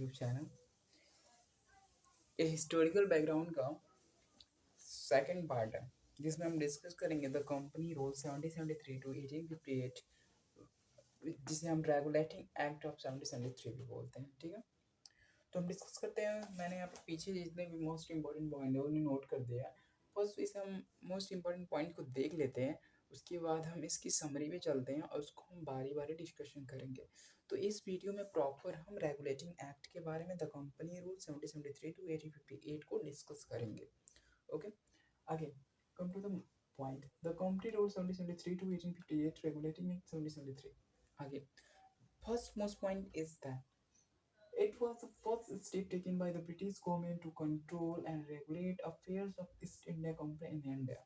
YouTube channel. ये historical background का second part है जिसमें हम डिस्कस करेंगे द कंपनी रूल 1773 टू 1858, जिसे हम रेगुलेटिंग एक्ट ऑफ 1773 भी बोलते हैं। ठीक है, तो हम डिस्कस करते हैं। मैंने यहाँ पे पीछे जितने भी मोस्ट इंपॉर्टेंट पॉइंट है उन्हें नोट कर दिया है। फर्स्ट इसे हम मोस्ट इंपॉर्टेंट पॉइंट को देख लेते हैं, उसके बाद हम इसकी समरी पे चलते हैं और उसको हम बारी बारी डिस्कशन करेंगे। तो इस वीडियो में प्रॉपर हम रेगुलेटिंग एक्ट के बारे में द कंपनी रूल 1773 टू 1858 को डिस्कस करेंगे। ओके, आगे come to the point. The Company Rule 1773 to 1858 Regulating Act 1773. आगे first most point is that it was the first step taken by the British government to control and regulate affairs of East India Company in India.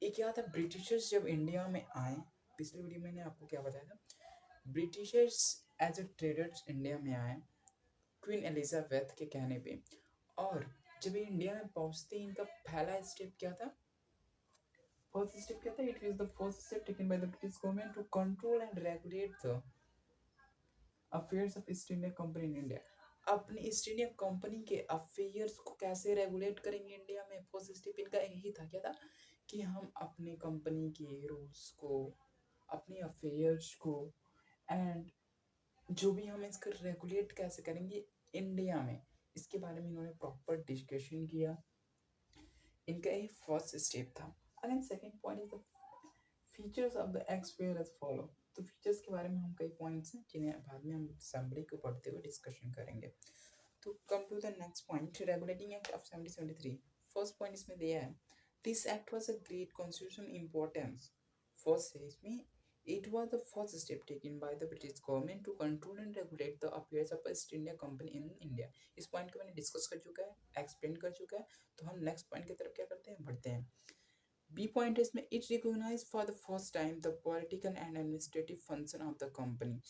ये क्या था, Britishers जब India में आए, पिछले video में मैंने आपको क्या बताया था, Britishers as a traders India में आए क्वीन एलिजाबेथ के कहने पे, और जब ये इंडिया में पहुंचते इनका पहला स्टेप क्या था, फर्स्ट स्टेप क्या था, it was the first step taken by the British government to control and regulate the affairs of East India company in India. अपनी ईस्ट इंडिया कंपनी के अफेयर्स को कैसे रेगुलेट करेंगे इंडिया में, फर्स्ट स्टेप इनका यही था। क्या था कि हम अपनी कंपनी के रूल्स को, अपनी अफेयर्स को एंड जो भी हम इसका रेगुलेट कैसे करेंगे इंडिया में, इसके बारे में इन्होंने प्रॉपर डिस्कशन किया। इनका ये फर्स्ट स्टेप था। Again second point is the features of the act were as follow. तो फीचर्स के बारे में हम कई पॉइंट्स हैं जिन्हें बाद में हम समरी को पढ़ते हुए डिस्कशन करेंगे। तो come to the next point, regulating act of 1773। First point इसमें दिया है, this act was a great constitutional importance. First है इसमें, it was the first step taken by the British government to control and regulate the affairs of East India Company in India. इस point को मैंने discuss कर चुका है, explain कर चुका है। तो हम नेक्स्ट पॉइंट की तरफ क्या करते हैं, बढ़ते हैं। बी पॉइंट है इसमें, it recognise for the first time the political and administrative function of the company.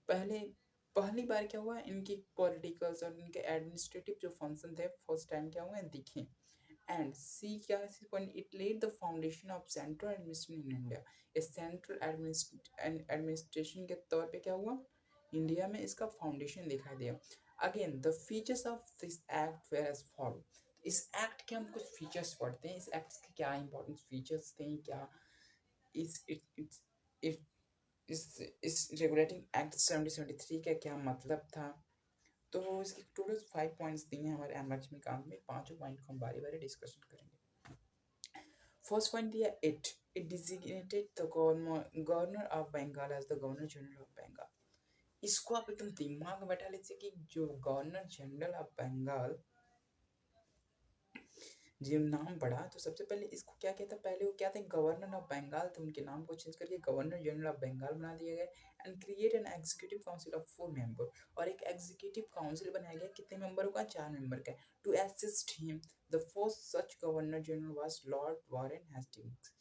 पहली बार क्या हुआ, इनकी पॉलिटिकल्स और इनके एडमिनिस्ट्रेटिव जो फंक्शन थे फर्स्ट टाइम क्या हुए दिखे। एंड सी क्या है point, it laid the foundation of central administration in India. इस सेंट्रल एडमिनिस्ट्रेशन के तौर पे क्या हुआ, इंडिया में इसका फाउंडेशन दिखाई दिया। Again the features of this act were as follow. इस एक्ट के हम कुछ फीचर्स पढ़ते हैं, इस एक्ट के क्या इंपॉर्टेंट फीचर्स थे, क्या इस इस रेगुलेटिंग एक्ट 1773 का क्या मतलब था। तो इसके टोटल 5 पॉइंट्स दिए हैं हमारे एमएच काम में, पांचों पॉइंट को हम बारी बारी डिस्कशन करेंगे। फर्स्ट पॉइंट दिया, it designated the governor of Bengal as the governor general of Bengal. इसको आप एकदम दिमाग में बैठा लीजिए कि जो गवर्नर जनरल ऑफ बंगाल जब नाम पड़ा तो सबसे पहले इसको क्या कहता, पहले वो क्या थे, गवर्नर ऑफ बंगाल थे, उनके नाम को चेंज करके गवर्नर जनरल ऑफ बंगाल बना दिया गया। And create an executive council of 4 member, और एक एग्जीक्यूटिव काउंसिल बनाया गया, कितने मेंबरों का, 4 मेंबर का, to assist him. The first such governor general was lord Warren Hastings.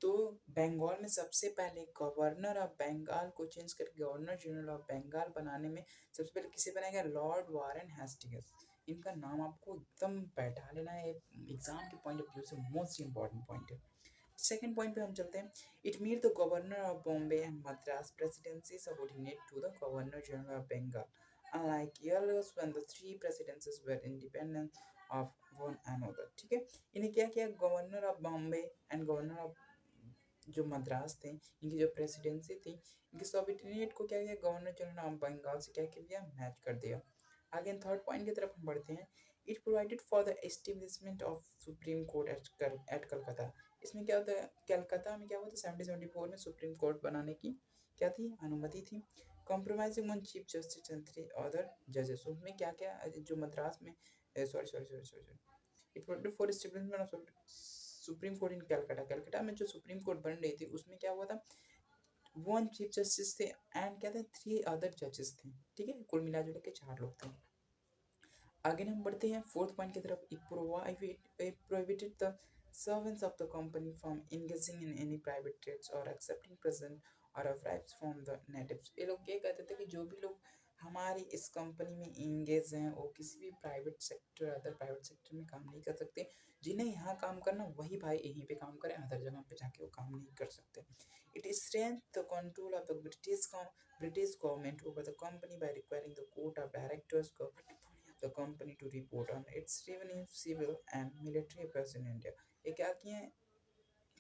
तो बंगाल में सबसे पहले गवर्नर ऑफ बंगाल को चेंज करके गवर्नर जनरल ऑफ बंगाल बनाने में सबसे पहले किसे बनाया गया, लॉर्ड वारेन हेस्टिंग्स। इनका नाम आपको एकदम बैठा लेना है, एग्जाम के पॉइंट ऑफ व्यू से मोस्ट इंपॉर्टेंट पॉइंट है। सेकेंड पॉइंट पे हम चलते हैं, it made the governor of Bombay and Madras presidency subordinate to the governor general of Bengal unlike years when the three presidencies were independent of one another। ठीक है, इन्हें क्या किया, governor of Bombay and governor of जो मद्रास थे, इनकी जो प्रेसिडेंसी थी, इनके सबऑर्डिनेट को क्या किया, गवर्नर जनरल ऑफ बंगाल से क्या कर दिया, मैच कर दिया। आगे थर्ड पॉइंट की तरफ हम बढ़ते हैं, it provided for the establishment of supreme court at Calcutta. इसमें क्या होता है, कलकत्ता में क्या हुआ था, 1774 में सुप्रीम कोर्ट बनाने की क्या थी, अनुमति थी। Compromising on chief justice and 3 other जजेस। उसमें क्या क्या, जो मद्रास में sorry it provided for establishment of supreme court in Calcutta. Calcutta में जो सुप्रीम कोर्ट बन रही थी उसमें क्या हुआ था, 1 चीफ जस्टिस थे एंड क्या थे, 3 अदर जजेस थे। ठीक है, कुल मिला जुला के 4 लोग थे। आगे हम बढ़ते हैं फोर्थ पॉइंट की तरफ, it prohibited the servants of the company from engaging in any private trades or accepting present or bribes from the natives। ये लोग ये कहते थे कि जो भी लोग हमारी इस कंपनी में इंगेज हैं, वो किसी भी private sector other private sector में काम नहीं कर सकते। जिन्हें यहाँ काम करना वही भाई यहीं पे काम करें, अदर जगह पे जाके वो काम नहीं कर सकते। It is strength the control of the British government over the company by requiring the court of directors the company to report on its revenue, civil and military affairs in India। ये क्या किए हैं,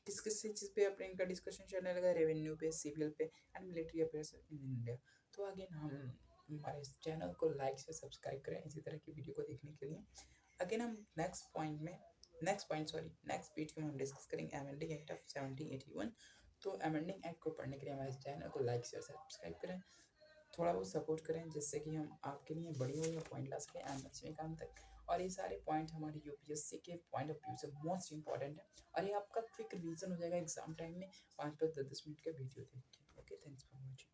किस किस चीज़ पे अपने इनका discussion चलने लगा, रेवेन्यू पे, सिविल पे and military affairs in India. तो अगेन हम हमारे इस चैनल को लाइक से सब्सक्राइब करें इसी तरह की वीडियो को देखने के लिए। अगेन हम नेक्स्ट वीडियो में हम डिस्कस करेंगे अमेंडिंग एक्ट ऑफ 1781। तो अमेंडिंग एक्ट को पढ़ने के लिए हमारे चैनल को लाइक से सब्सक्राइब करें, थोड़ा बहुत सपोर्ट करें, जिससे कि हम आपके लिए बढ़िया बढ़िया पॉइंट ला सकें एंड अच्छे काम तक। और ये सारे पॉइंट हमारे यूपीएससी के पॉइंट ऑफ व्यू से मोस्ट इंपॉर्टेंट है, और ये आपका क्विक रिवीजन हो जाएगा एग्जाम टाइम में 5-10 मिनट का वीडियो देख के। Okay, thanks for watching.